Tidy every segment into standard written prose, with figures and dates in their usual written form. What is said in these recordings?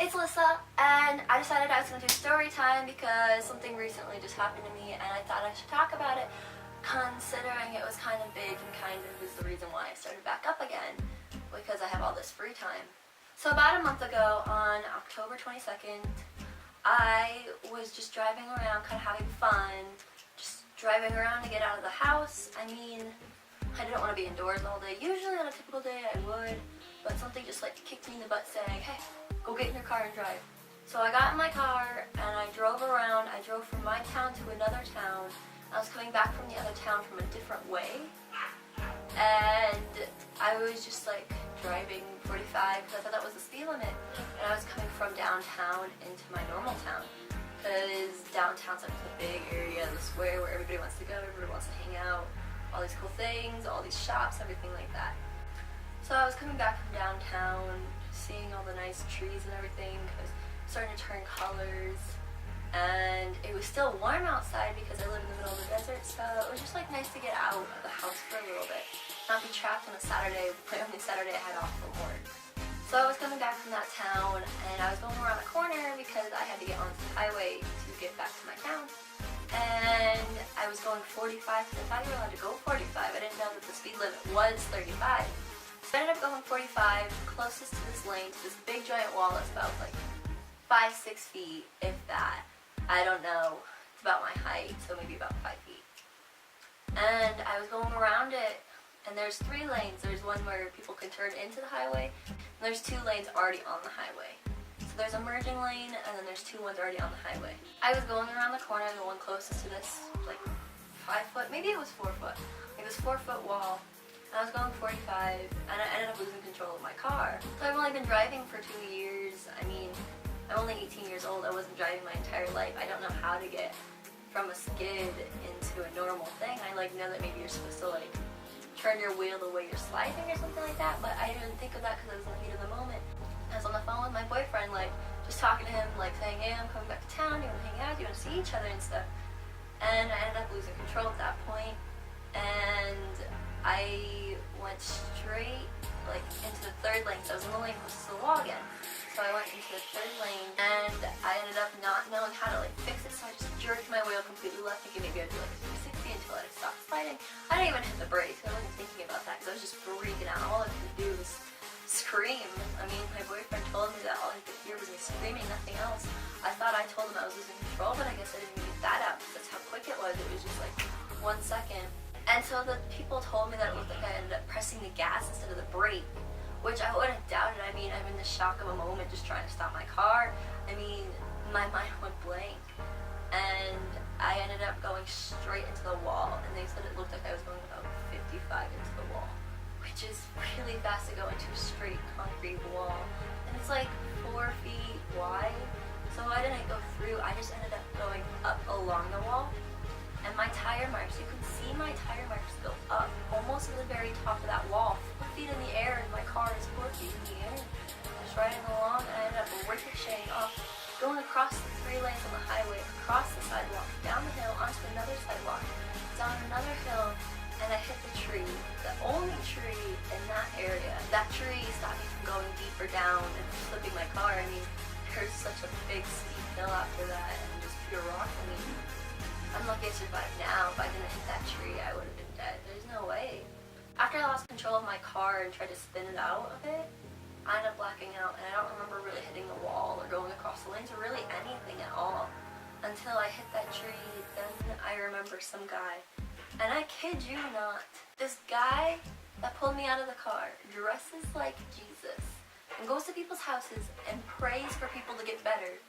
It's Alyssa, and I decided I was going to do story time because something recently just happened to me and I thought I should talk about it, considering it was kind of big and kind of is the reason why I started back up again, because I have all this free time. So about a month ago, on October 22nd, I was just driving around, kind of having fun, just driving around to get out of the house. I mean, I didn't want to be indoors all day. Usually on a typical day I would, but something just like kicked me in the butt saying, hey, go get in your car and drive. So I got in my car and I drove around. I drove from my town to another town. I was coming back from the other town from a different way. And I was just like driving 45 because I thought that was the speed limit. And I was coming from downtown into my normal town. Because downtown's like the big area, the square where everybody wants to go, everybody wants to hang out. All these cool things, all these shops, everything like that. So I was coming back from downtown, seeing all the nice trees and everything. It was starting to turn colors. And it was still warm outside because I live in the middle of the desert, so it was just like nice to get out of the house for a little bit. Not be trapped on a Saturday, my only Saturday I had off from work. So I was coming back from that town and I was going around the corner because I had to get onto the highway to get back to my town. And I was going 45 because I thought you were allowed to go 45. I didn't know that the speed limit was 35. So I ended up going 45, closest to this lane, to this big giant wall that's about like 5-6 feet, if that. I don't know. It's about my height, so maybe about 5 feet. And I was going around it, and there's 3 lanes. There's one where people can turn into the highway, and there's 2 lanes already on the highway. So there's a merging lane, and then there's 2 ones already on the highway. I was going around the corner, the one closest to this, like 5 foot, maybe it was 4 foot. It was 4-foot wall. I was going 45, and I ended up losing control of my car. So I've only been driving for 2 years. I mean, I'm only 18 years old. I wasn't driving my entire life. I don't know how to get from a skid into a normal thing. I like know that maybe you're supposed to like turn your wheel the way you're sliding or something like that, but I didn't think of that because I was in the heat of the moment. I was on the phone with my boyfriend, like just talking to him, like saying, hey, I'm coming back to town. Do you want to hang out? Do you want to see each other and stuff? And I ended up losing control at that point, and I went straight like into the 3rd lane. So I was in the lane closest to the wall again. So I went into the 3rd lane and I ended up not knowing how to like fix it, so I just jerked my wheel completely left, thinking maybe I'd do like a 360 until I stopped sliding. I didn't even hit the brakes. I wasn't thinking about that because I was just freaking out. All I could do was scream. I mean, my boyfriend told me that all I could hear was me screaming, nothing else. I thought I told him I was losing control, but I guess I didn't get that out because that's how quick it was. It was just like 1 second. And so the people told me that it looked like I ended up pressing the gas instead of the brake, which I wouldn't have doubted. I mean, I'm in the shock of a moment just trying to stop my car. I mean, my mind went blank. And I ended up going straight into the wall, and they said it looked like I was going about 55 into the wall, which is really fast to go into a straight concrete wall. And it's like 4 feet wide, so I didn't go through. I just ended up going up along the wall. And my tire marks, you can see my tire marks go up almost to the very top of that wall, 4 feet in the air, and my car is 4 feet in the air. Just riding along, and I ended up ricocheting off, going across the 3 lanes on the highway, across the sidewalk, down the hill, onto another sidewalk, down another hill, and I hit the tree, the only tree in that area. That tree stopped me from going deeper down and flipping my car. I mean, there's such a big steep hill after that, and just pure rock. I mean, I'm lucky I survived now. If I didn't hit that tree, I would have been dead. There's no way. After I lost control of my car and tried to spin it out a bit, I ended up blacking out, and I don't remember really hitting the wall or going across the lanes or really anything at all. Until I hit that tree, then I remember some guy. And I kid you not, this guy that pulled me out of the car dresses like Jesus and goes to people's houses and prays for people to get better.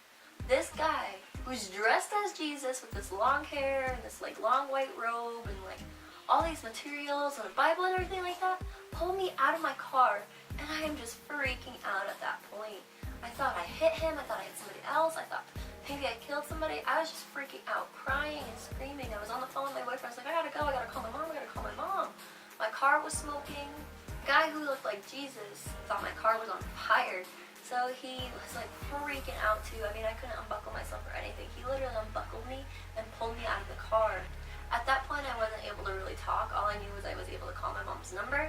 This guy, who's dressed as Jesus with this long hair and this like long white robe and like all these materials and a Bible and everything like that, pulled me out of my car, and I am just freaking out at that point. I thought I hit him, I thought I hit somebody else, I thought maybe I killed somebody. I was just freaking out, crying and screaming. I was on the phone with my boyfriend. I was like, I gotta go, I gotta call my mom, I gotta call my mom. My car was smoking. The guy who looked like Jesus thought my car was on fire. So he was like freaking out too. I mean, I couldn't unbuckle myself or anything. He literally unbuckled me and pulled me out of the car. At that point, I wasn't able to really talk. All I knew was I was able to call my mom's number.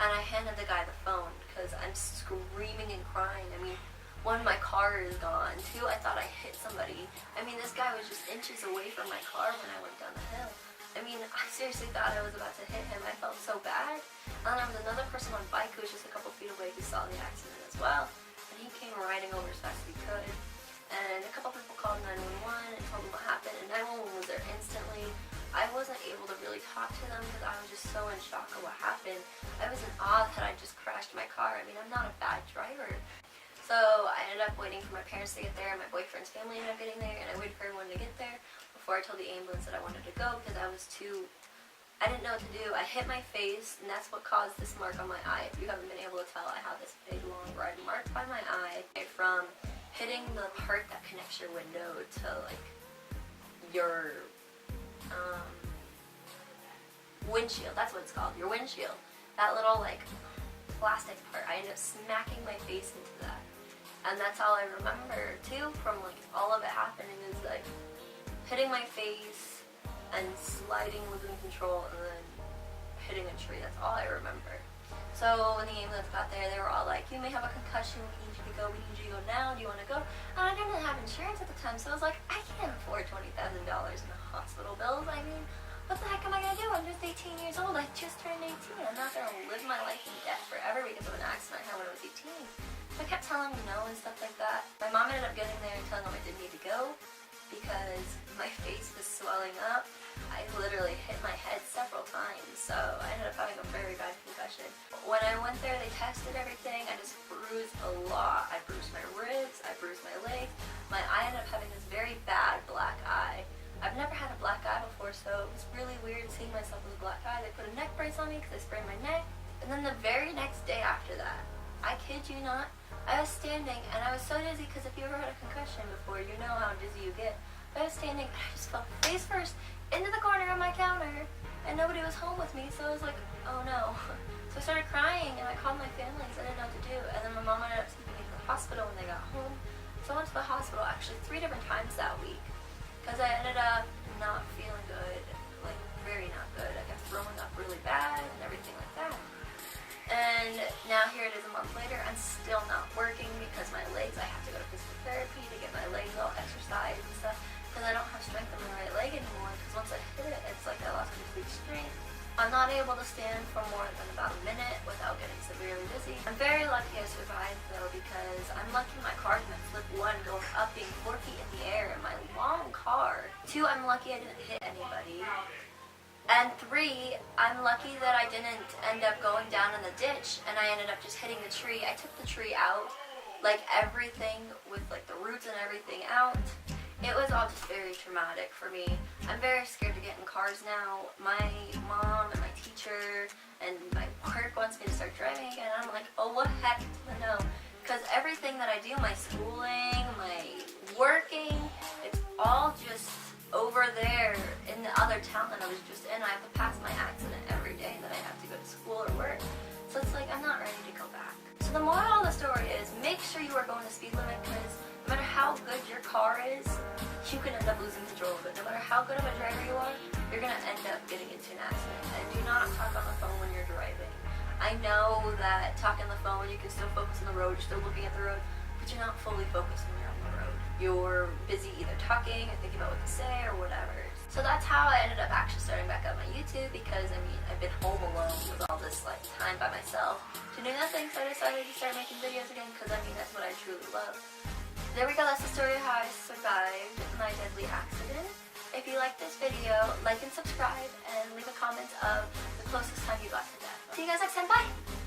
And I handed the guy the phone because I'm screaming and crying. I mean, one, my car car is gone. 2, I thought I hit somebody. I mean, this guy was just inches away from my car when I went down the hill. I mean, I seriously thought I was about to hit him. I felt so bad. And there was another person on a bike who was just a couple feet away who saw the accident as well. And he came riding over as fast as he could. And a couple people called 911 and told them what happened. And 911 was there instantly. I wasn't able to really talk to them because I was just so in shock of what happened. I was in awe that I just crashed my car. I mean, I'm not a bad driver. So I ended up waiting for my parents to get there. My boyfriend's family ended up getting there. And I waited for everyone to get there before I told the ambulance that I wanted to go because I didn't know what to do. I hit my face, and that's what caused this mark on my eye. If you haven't been able to tell, I have this big long red mark by my eye from hitting the part that connects your window to like your windshield. That's what it's called, your windshield. That little like plastic part. I ended up smacking my face into that. And that's all I remember too from like all of it happening is like hitting my face and sliding losing control and then hitting a tree. That's all I remember. So when the ambulance got there, they were all like, you may have a concussion, we need you to go, we need you to go now, do you want to go? And I didn't have insurance at the time, so I was like, I can't afford $20,000 in the hospital bills. I mean, what the heck am I going to do? I'm just 18 years old, I just turned 18. I'm not going to live my life in debt forever because of an accident I had when I was 18. So I kept telling them no and stuff like that. My mom ended up getting there and telling them I didn't need to go because my face was swelling up. I literally hit my head several times, so I ended up having a very bad concussion. When I went there, they tested everything. I just bruised a lot. I bruised my ribs, I bruised my legs. My eye ended up having this very bad black eye. I've never had a black eye before, so it was really weird seeing myself with a black eye. They put a neck brace on me because I sprained my neck. And then the very next day after that, I kid you not, I was standing and I was so dizzy because if you ever had a concussion before, you know how dizzy you get. I was standing and I just fell face first into the corner of my counter and nobody was home with me, so I was like, oh no. So I started crying and I called my family because I didn't know what to do, and then my mom ended up taking me to the hospital when they got home. So I went to the hospital actually 3 different times that week because I ended up not feeling good, like very not good. I got throwing up really bad and everything like that. And now here it is a month later, I'm still not working because my legs, I have to go to physical therapy to get my legs all exercised and stuff. Because I don't have strength in my right leg anymore, because once I hit it, it's like I lost complete strength. I'm not able to stand for more than about a minute without getting severely dizzy. I'm very lucky I survived though, because I'm lucky my car didn't flip. 1, going up being 4 feet in the air in my long car. 2, I'm lucky I didn't hit anybody. And 3, I'm lucky that I didn't end up going down in the ditch and I ended up just hitting the tree. I took the tree out, like everything with like the roots and everything out. It was all just very traumatic for me. I'm very scared to get in cars now. My mom and my teacher and my work wants me to start driving again. I'm like, oh, what heck no. Because everything that I do, my schooling, my working, it's all just over there in the other town that I was just in. I have to pass my accident every day that I have to go to school or work. So it's like, I'm not ready to go back. So the moral of the story is, make sure you are going the speed limit, because no matter how good your car is, you can end up losing control of it. No matter how good of a driver you are, you're going to end up getting into an accident. And do not talk on the phone when you're driving. I know that talking on the phone, you can still focus on the road, you're still looking at the road, but you're not fully focused when you're on the road. You're busy either talking or thinking about what to say or whatever. So that's how I ended up actually starting back up my YouTube, because I mean, I've been home alone with all this like time by myself to do nothing, so I decided to start making videos again, because I mean, that's what I truly love. There we go, that's the story of how I survived my deadly accident. If you like this video, like and subscribe, and leave a comment of the closest time you got to death. See you guys next time, bye!